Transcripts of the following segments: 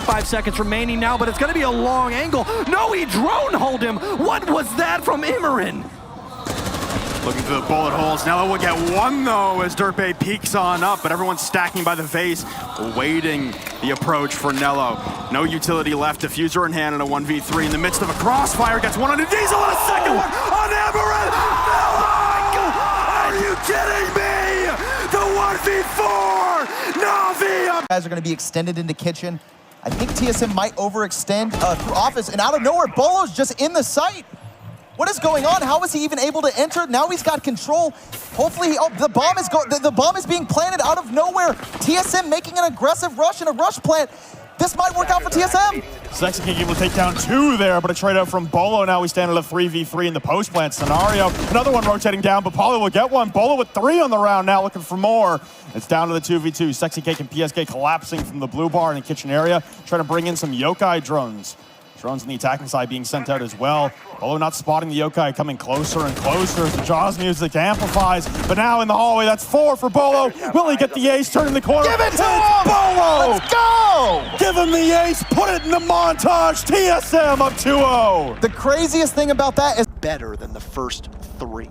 25 seconds remaining now, but it's going to be a long angle. No, he drone-holed him. What was that from Immoren? Looking for the bullet holes. Nello will get one, though, as Dirtbay peeks on up, but everyone's stacking by the face, awaiting the approach for Nello. No utility left. Diffuser in hand in a 1v3 in the midst of a crossfire. Gets one on Diesel and a second one on Immoren. Nello! Are you kidding me? The 1v4! Navi! Guys are going to be extended into kitchen. I think TSM might overextend through office, and out of nowhere, Bolo's just in the site. What is going on? How is he even able to enter? Now he's got control. Hopefully, the bomb is being planted out of nowhere. TSM making an aggressive rush and a rush plant. This might work out for TSM. Sexy King able to take down 2 there, but a trade out from Bolo. Now we stand at a 3v3 in the post plant scenario. Another one rotating down, but Pauly will get one. Bolo with 3 on the round now, looking for more. It's down to the 2v2. Sexy Cake and PSG collapsing from the blue bar in the kitchen area, trying to bring in some yokai drones. Drones on the attacking side being sent out as well. Bolo not spotting the yokai, coming closer and closer as the Jaws music amplifies. But now in the hallway, that's 4 for Bolo. Will he get the ace, turning the corner? Give it to him! Bolo! Let's go! Give him the ace, put it in the montage. TSM up 2-0. The craziest thing about that is better than the first 3.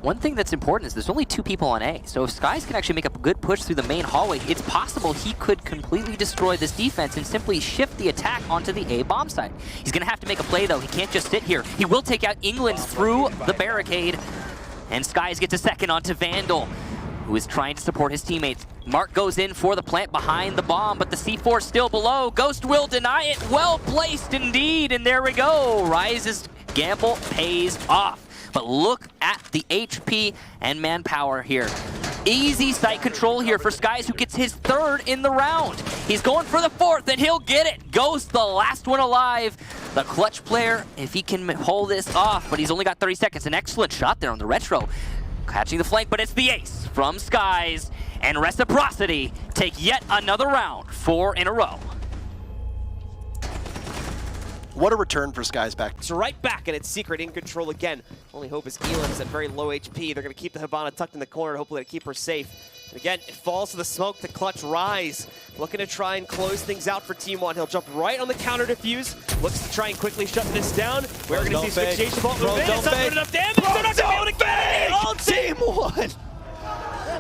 One thing that's important is there's only 2 people on A, so if Skies can actually make a good push through the main hallway, it's possible he could completely destroy this defense and simply shift the attack onto the A bomb site. He's going to have to make a play, though. He can't just sit here. He will take out England through the barricade, and Skies gets a second onto Vandal, who is trying to support his teammates. Mark goes in for the plant behind the bomb, but the C4 still below. Ghost will deny it. Well placed indeed, and there we go. Rise's gamble pays off. But look at the HP and manpower here. Easy site control here for Skies, who gets his 3rd in the round. He's going for the 4th, and he'll get it. Ghost, the last one alive. The clutch player, if he can hold this off, but he's only got 30 seconds. An excellent shot there on the retro. Catching the flank, but it's the ace from Skies. And Reciprocity take yet another round, 4 in a row. What a return for Skies back. So right back, and it's Secret in control again. Only hope is Elam's at very low HP. They're going to keep the Hibana tucked in the corner, hopefully to keep her safe. And again, it falls to the smoke to clutch Rise. Looking to try and close things out for Team 1. He'll jump right on the counter defuse. Looks to try and quickly shut this down. We're going to see Asphyxiation Bolt move in. It's not doing enough damage. They're not going to be able to get it. All Team 1.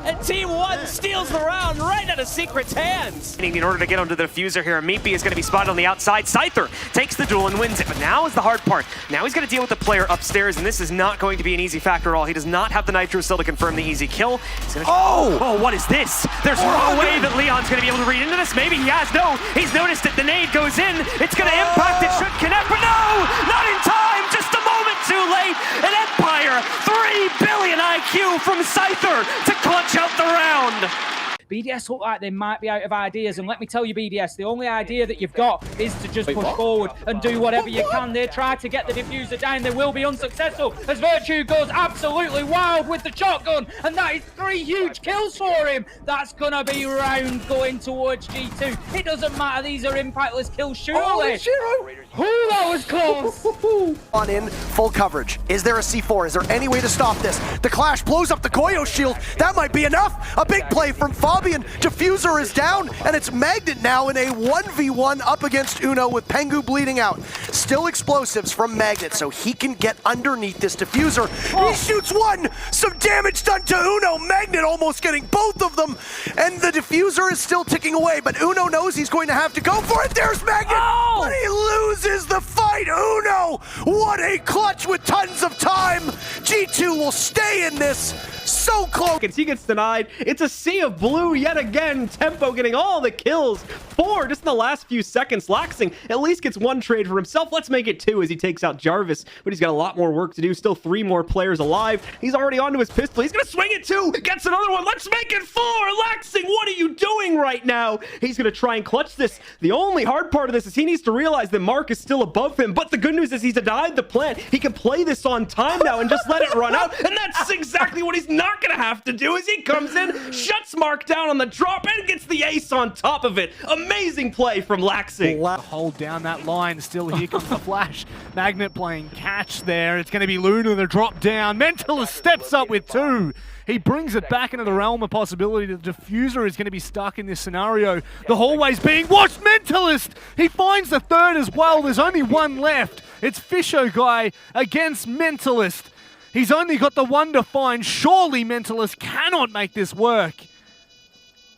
And Team 1 steals the round right out of Secret's hands. In order to get onto the diffuser here, Meepy is going to be spotted on the outside. Scyther takes the duel and wins it, but now is the hard part. Now he's going to deal with the player upstairs, and this is not going to be an easy factor at all. He does not have the Nitro still to confirm the easy kill. Oh, what is this? There's no way that Leon's going to be able to read into this. Maybe he has. No, he's noticed it. The nade goes in. It's going to impact. It should connect, but no, not in time. Just a moment too late. An Empire, 3 billion IQ from Scyther to clutch out the round. BDS look like they might be out of ideas, and let me tell you, BDS, the only idea that you've got is to just push forward and do whatever you can. They try to get the diffuser down, they will be unsuccessful as Virtue goes absolutely wild with the shotgun, and that is 3 huge kills for him. That's gonna be round going towards G2. It doesn't matter, these are impactless kills, surely. Ooh, that was close. On in, full coverage. Is there a C4? Is there any way to stop this? The Clash blows up the Goyo shield. That might be enough. A big play from Fabian. Diffuser is down, and it's Magnet now in a 1v1 up against Uno with Pengu bleeding out. Still explosives from Magnet, so he can get underneath this Diffuser. He shoots one! Some damage done to Uno. Magnet almost getting both of them, and the Diffuser is still ticking away, but Uno knows he's going to have to go for it. There's Magnet, but he loses the fight. Uno, what a clutch with tons of time. G2 will stay in this. So close. He gets denied. It's a sea of blue yet again. Tempo getting all the kills. 4 just in the last few seconds. Laxing at least gets 1 trade for himself. Let's make it 2 as he takes out Jarvis, but he's got a lot more work to do. Still 3 more players alive. He's already onto his pistol. He's gonna swing it 2. Gets another one. Let's make it 4. Laxing, what are you doing right now? He's gonna try and clutch this. The only hard part of this is he needs to realize that Mark is still above him, but the good news is he's denied behind the plant. He can play this on time now and just let it run out, and that's exactly what he's not going to have to do as he comes in, shuts Mark down on the drop, and gets the ace on top of it. Amazing play from Laxing. Hold down that line. Still, here comes the flash. Magnet playing catch there. It's going to be Luna, the drop down. Mentalist steps up with 2. He brings it back into the realm of possibility. The diffuser is going to be stuck in this scenario. The hallway's being watched. Mentalist! He finds the 3rd as well. There's only 1 left. It's Fisho guy against Mentalist. He's only got the 1 to find. Surely Mentalist cannot make this work.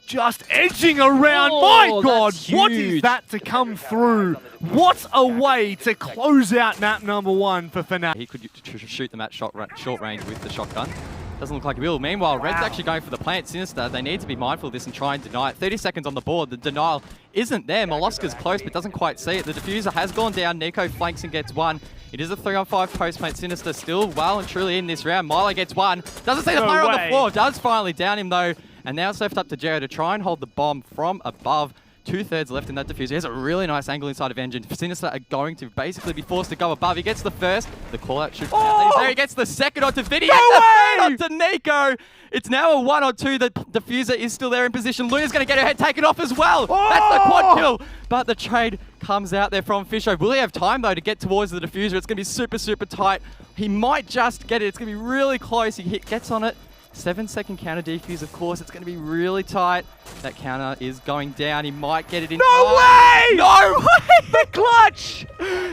Just edging around. My God, what is that to come through? What a way to close out map number 1 for Fnatic. He could shoot them at short range with the shotgun. Doesn't look like he will. Meanwhile, Red's actually going for the plant. Sinister, they need to be mindful of this and try and deny it. 30 seconds on the board. The denial isn't there. Molluska's close, but doesn't quite see it. The diffuser has gone down. Nico flanks and gets 1. It is a 3-on-5 post plant. Sinister still well and truly in this round. Milo gets 1. Doesn't see the player on the floor. Does finally down him though. And now it's left up to Jero to try and hold the bomb from above. 2/3 left in that diffuser. He has a really nice angle inside of Engine. Sinister are going to basically be forced to go above. He gets the first. The call-out should out there. He gets the second onto Vinny. No way! Onto Nico. It's now a 1-on-2. The diffuser is still there in position. Luna's going to get her head taken off as well. That's the quad kill. But the trade comes out there from Fisho. Will he have time, though, to get towards the diffuser? It's going to be super, super tight. He might just get it. It's going to be really close. He gets on it. 7-second counter defuse, of course. It's going to be really tight. That counter is going down. He might get it in. No way! No way! The clutch!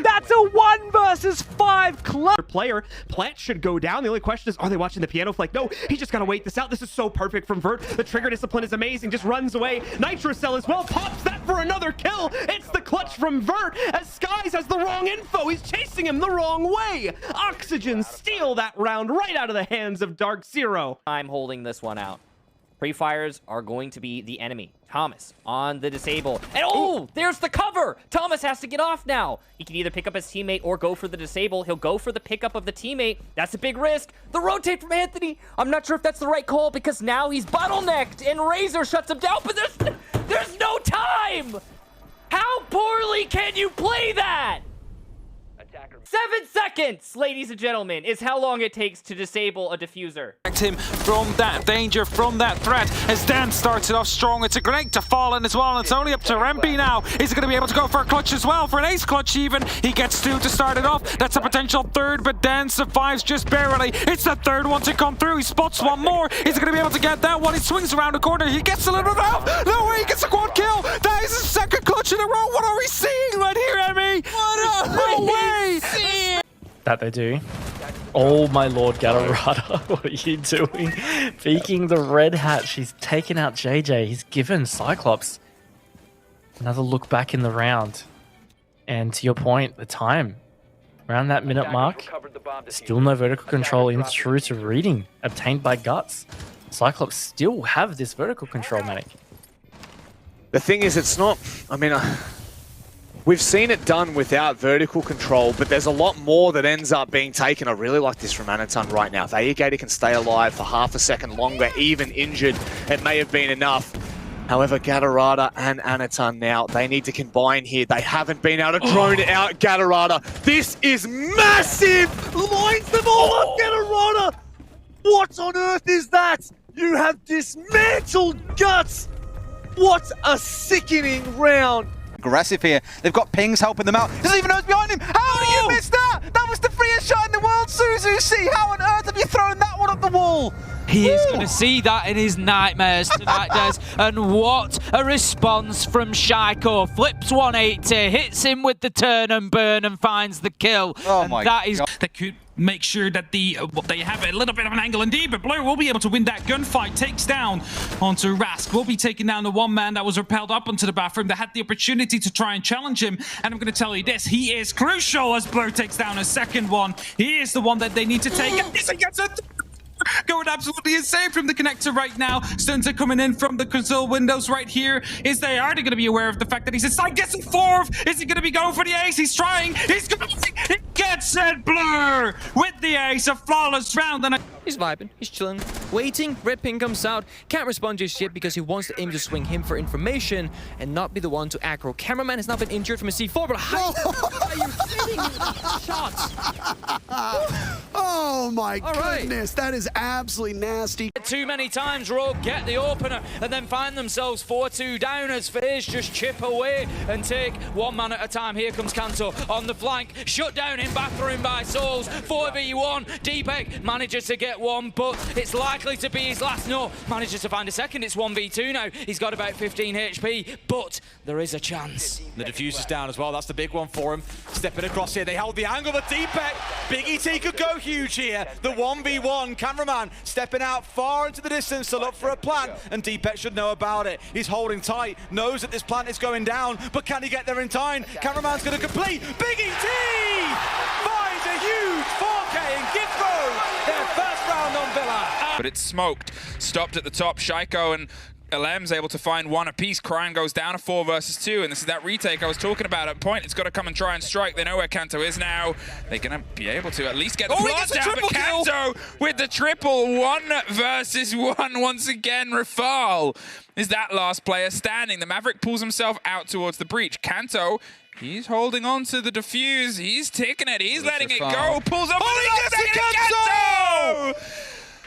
That's a 1 versus 5 clutch. Player, Plant should go down. The only question is, are they watching the piano flick? No, he's just got to wait this out. This is so perfect from Vert. The trigger discipline is amazing. Just runs away. Nitrocell as well. Pops that for another kill. It's the clutch from Vert as Skies has the wrong info. He's chasing him the wrong way. Oxygen steal that round right out of the hands of Dark Zero. I'm holding this one out. Pre-fires are going to be the enemy. Thomas on the disable. And oh, there's the cover! Thomas has to get off now. He can either pick up his teammate or go for the disable. He'll go for the pickup of the teammate. That's a big risk. The rotate from Anthony. I'm not sure if that's the right call because now he's bottlenecked and Razor shuts him down, but there's no time! How poorly can you play that? 7 seconds, ladies and gentlemen, is how long it takes to disable a diffuser. Him from that danger, from that threat, as Dan starts it off strong. It's a grenade to fall in as well, and it's only up to Rempe now. Is he going to be able to go for a clutch as well? For an ace clutch even. He gets 2 to start it off. That's a potential 3rd, but Dan survives just barely. It's the 3rd one to come through. He spots 1 more. Is he going to be able to get that one? He swings around the corner. He gets a little bit off. No way, he gets a quad kill. That is his 2nd clutch in a row. What are we seeing right here, Emmy? No way. That they do. Oh my lord, Galarada, what are you doing? Peeking the red hat. She's taken out JJ. He's given Cyclops another look back in the round. And to your point, the time. Around that minute mark, still no vertical control in through to reading, obtained by Guts. Cyclops still have this vertical control, Manic. The thing is, it's not, I mean, we've seen it done without vertical control, but there's a lot more that ends up being taken. I really like this from Anaton right now. If Aegator can stay alive for half a second longer, even injured, it may have been enough. However, Galarada and Anaton now, they need to combine here. They haven't been able to drone out Galarada. This is massive! Lines them all up, Galarada! What on earth is that? You have dismantled Guts! What a sickening round! Aggressive here. They've got pings helping them out. Doesn't even know what's behind him. How do you miss that? That was the freest shot in the world, Suzuki. How on earth have you thrown that one up the wall? He is going to see that in his nightmares tonight, Des. And what a response from Shaiko. Flips 180, hits him with the turn and burn and finds the kill. Oh and my that is... That could make sure that they have a little bit of an angle indeed, but Blur will be able to win that gunfight. Takes down onto Rask. Will be taking down the 1 man that was repelled up onto the bathroom that had the opportunity to try and challenge him. And I'm going to tell you this, he is crucial as Blur takes down a 2nd one. He is the one that they need to take. And he gets it. Going absolutely insane from the connector right now. Stuns are coming in from the console windows right here. Are they going to be aware of the fact that he's inside? Gets a 4th. Is he going to be going for the ace? He's trying. He's going to. He gets it, Blur with the ace. A flawless round and a He's vibing, he's chilling, waiting. Red ping comes out, can't respond just yet because he wants the aim to swing him for information and not be the one to aggro. Cameraman has not been injured from a C4, but how are you sitting shots? Oh my goodness, that is absolutely nasty. Too many times, Rogue get the opener and then find themselves 4-2 down as FaZe just chip away and take one man at a time. Here comes Kanto on the flank, shut down in bathroom by Souls. 4v1, Deepek manages to get one, but it's likely to be his last. No, manages to find a second. It's 1v2 now. He's got about 15 HP, but there is a chance. The diffuser's down as well. That's the big one for him. Stepping across here. They hold the angle. The Deepek. Big ET could go huge here. The 1v1. Cameraman stepping out far into the distance to look for a plant, and Deepek should know about it. He's holding tight, knows that this plant is going down, but can he get there in time? Cameraman's going to complete. Big ET finds a huge 4K and gift Rogue their first round on Villa. But it's smoked. Stopped at the top. Shaiko and LM's able to find one apiece. Cryan goes down a 4 versus 2, and this is that retake I was talking about. At point, it's got to come and try and strike. They know where Kanto is now. They're going to be able to at least get the blast down. But Kanto with the triple. 1 versus 1 once again. Rafal is that last player standing. The Maverick pulls himself out towards the breach. Kanto, he's holding on to the defuse. He's taking it. He's letting it go. Pulls up. Oh, he gets it, Kanto!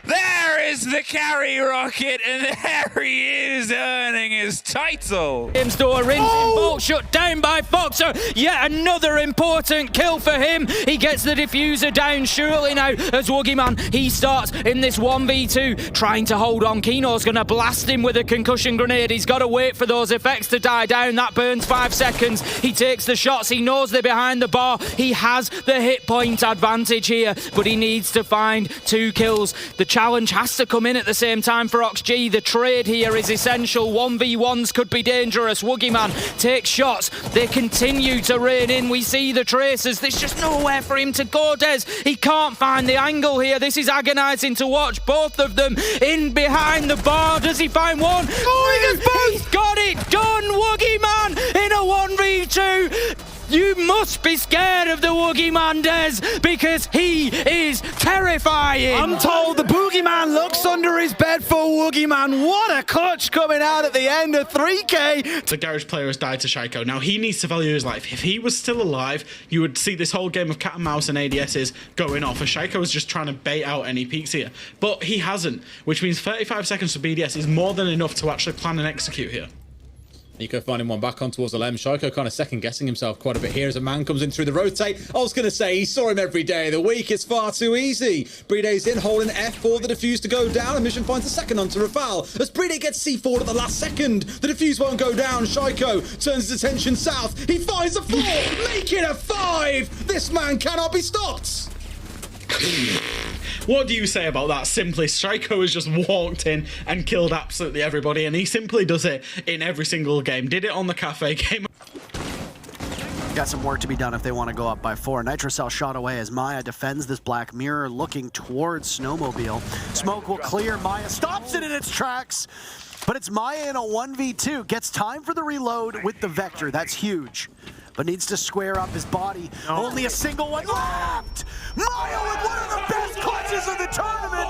There is the carry rocket, and there he is earning his title. James door in, bolt shut down by Foxer. Yet another important kill for him. He gets the diffuser down surely now as Woogieman. He starts in this 1v2, trying to hold on. Kino's going to blast him with a concussion grenade. He's got to wait for those effects to die down. That burns 5 seconds. He takes the shots. He knows they're behind the bar. He has the hit point advantage here, but he needs to find 2 kills. The challenge has to come in at the same time for OxG. The trade here is essential. 1v1s could be dangerous. Woogieman takes shots. They continue to rain in. We see the traces. There's just nowhere for him to go, Des. He can't find the angle here. This is agonizing to watch. Both of them in behind the bar. Does he find one? Oh, he gets both! He's got it done, Woogieman, in a 1v2. You must be scared of the Woogieman, Des, because he is terrifying. I'm told the Boogeyman looks under his bed for Woogieman. What a clutch coming out at the end of 3K. The Garage player has died to Shaiko. Now, he needs to value his life. If he was still alive, you would see this whole game of cat and mouse and ADSs going off, and Shaiko is just trying to bait out any peaks here. But he hasn't, which means 35 seconds for BDS is more than enough to actually plan and execute here. Nico finding one back on towards LM. Shaiko kind of second-guessing himself quite a bit here as a man comes in through the rotate. I was going to say, he saw him every day of the week. It's far too easy. Breede's in, holding F for the defuse to go down. And Mission finds a second onto Rafal. As Breede gets C4 at the last second. The defuse won't go down. Shaiko turns his attention south. He finds a 4, make it a 5. This man cannot be stopped. What do you say about that? Simply, Shaiko has just walked in and killed absolutely everybody, and he simply does it in every single game. Did it on the cafe game. Got some work to be done if they want to go up by 4. Nitrocell shot away as Maya defends this Black Mirror, looking towards Snowmobile. Smoke will clear. Maya stops it in its tracks, but it's Maya in a 1v2. Gets time for the reload with the Vector. That's huge, but needs to square up his body. Only a single one left! Maya with one of the best clutches of the tournament!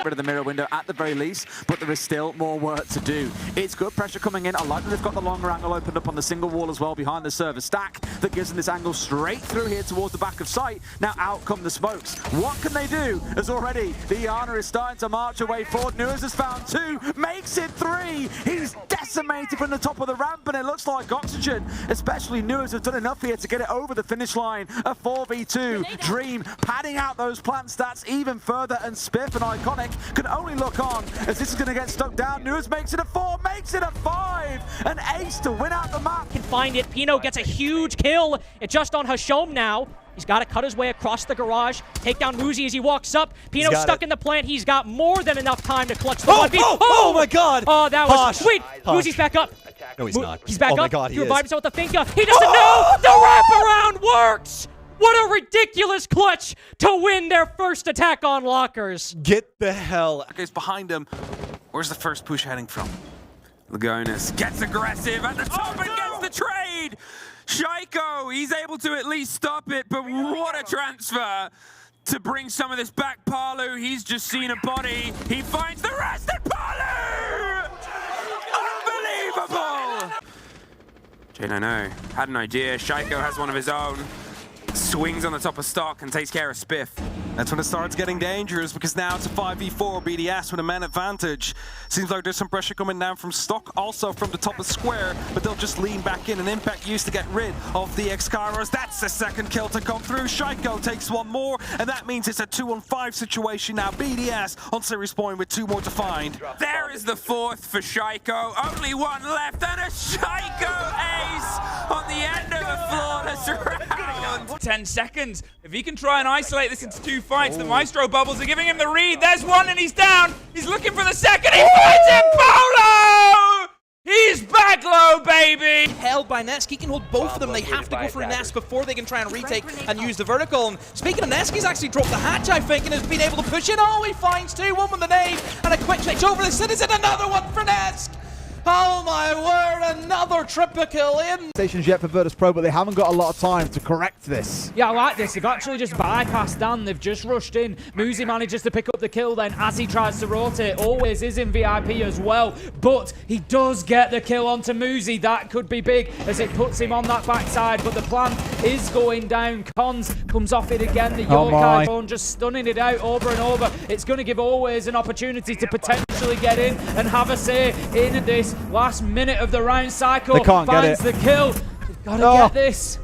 Bit of the mirror window at the very least, but there is still more work to do. It's good pressure coming in. I like that they've got the longer angle opened up on the single wall as well behind the server stack that gives them this angle straight through here towards the back of site. Now out come the smokes. What can they do? As already the Iana is starting to march away forward. Nuaz has found 2, makes it 3. He's decimated from the top of the ramp, and it looks like Oxygen, especially Nuaz, have done enough here to get it over the finish line. A 4v2. Dream padding out those plant stats even further, and Spiff and Iconic can only look on as this is going to get stuck down. Nuaz makes it a 4, makes it a 5. An ace to win out the map. Can find it. Pino gets a huge kill. It's just on Hashom now. He's got to cut his way across the garage, take down Woozy as he walks up. Pino's stuck in the plant. He's got more than enough time to clutch the 1v. Oh my god! Oh, that was sweet. Woozy's back up. No, he's not. He's back up. Oh my god, he revived himself with the Finka. He doesn't know the wraparound works. What a ridiculous clutch to win their first attack on lockers. Get the hell. Guys behind him. Where's the first push heading from? Lagonis gets aggressive at the top and gets the trade. Shaiko, he's able to at least stop it, but what a transfer to bring some of this back. Palu, he's just seen a body. He finds the rest and Palu! Unbelievable! J9O had an idea. Shaiko has one of his own. Swings on the top of stock and takes care of Spiff. That's when it starts getting dangerous, because now it's a 5v4 BDS with a man advantage. Seems like there's some pressure coming down from stock, also from the top of square, but they'll just lean back in, and Impact used to get rid of the X-Kairos. That's the second kill to come through. Shaiko takes one more, and that means it's a 2-on-5 situation now. BDS on series point with 2 more to find. There is the fourth for Shaiko. Only one left, and a Shaiko ace on the end of a flawless round. 10 seconds. If he can try and isolate this into 2 fights, the Maestro bubbles are giving him the read. There's one and he's down. He's looking for the second. He finds it. Polo! He's back low, baby. Held by Nesk. He can hold both of them. They have to go for Nesk before they can try and retake and use the vertical. And speaking of Nesk, he's actually dropped the hatch, I think, and has been able to push in. Oh, he finds 2. One with the nade and a quick switch over the Citizen. Another one for Nesk. Oh my word, another triple kill in. Stations yet for Virtus Pro, but they haven't got a lot of time to correct this. Yeah, I like this. They've actually just bypassed Dan. They've just rushed in. Muzi manages to pick up the kill then as he tries to rotate. Always is in VIP as well, but he does get the kill onto Muzi. That could be big as it puts him on that backside, but the plan is going down. Cons comes off it again. The Yokai phone just stunning it out over and over. It's going to give Always an opportunity to potentially get in and have a say in this last minute of the round. Cycle they can't finds get it. the kill. They've got to get this.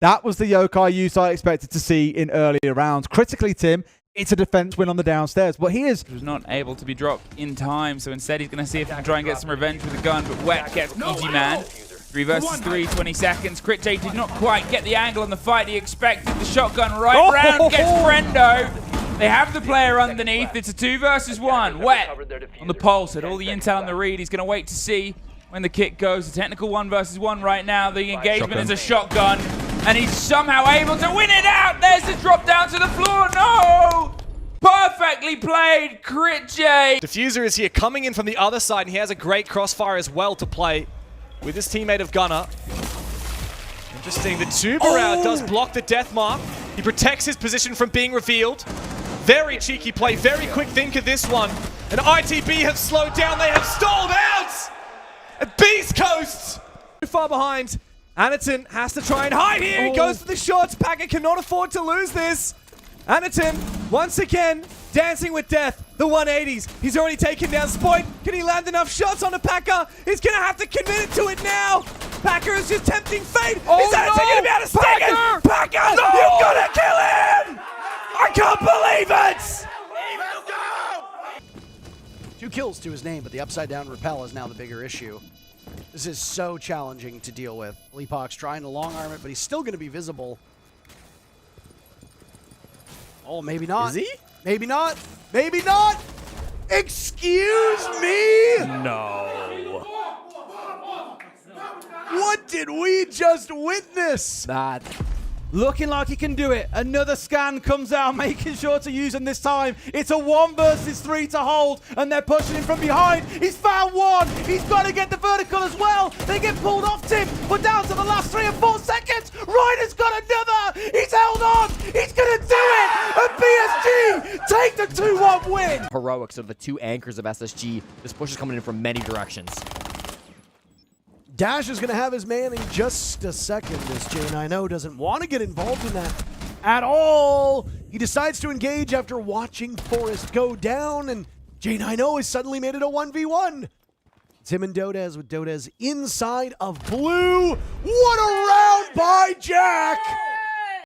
That was the Yokai use I expected to see in earlier rounds. Critically, Tim, it's a defense win on the downstairs, but he is... He was not able to be dropped in time, so instead he's going to see if he can try and get some revenge with a gun, but Wet gets PG Man. 3 versus 3, 20 seconds. Crit J did not quite get the angle on the fight he expected. The shotgun right round gets Friendo. They have the player underneath. It's a 2 versus 1. Wet on the pulse. Had all the intel on the read. He's going to wait to see when the kick goes. A technical 1 versus 1 right now. The engagement is a shotgun. And he's somehow able to win it out. There's the drop down to the floor. No! Perfectly played, Crit J. Diffuser is here coming in from the other side, and he has a great crossfire as well to play with his teammate of Gunner. Interesting, the tuber out does block the death mark. He protects his position from being revealed. Very cheeky play, very quick think of this one. And ITB have slowed down, they have stalled out! And Beast Coast! Too far behind. Anaton has to try and hide here, he goes for the shots. Packer cannot afford to lose this. Anaton, once again, dancing with death. The 180s, he's already taken down Spoit. Can he land enough shots on the Packer? He's gonna have to commit it to it now. Packer is just tempting fate. Is Anaton gonna be able to stick it? Packer, no! You've gotta kill him! I can't believe it! 2 kills to his name, but the upside down rappel is now the bigger issue. This is so challenging to deal with. Leapok's trying to long arm it, but he's still going to be visible. Oh, maybe not. Is he? Maybe not. Maybe not. Excuse me? No. What did we just witness? Bad. Looking like he can do it. Another scan comes out, making sure to use him this time. It's a 1 versus 3 to hold, and they're pushing him from behind. He's found one. He's got to get the vertical as well. They get pulled off, Tim. We're down to the last 3 or 4 seconds. Ryder's got another. He's held on. He's going to do it. And PSG take the 2-1 win. Heroics of the 2 anchors of SSG. This push is coming in from many directions. Dash is going to have his man in just a second as J9O doesn't want to get involved in that at all. He decides to engage after watching Forrest go down, and J9O has suddenly made it a 1v1. Tim and Dodez with Dodez inside of blue. What a round by Jack!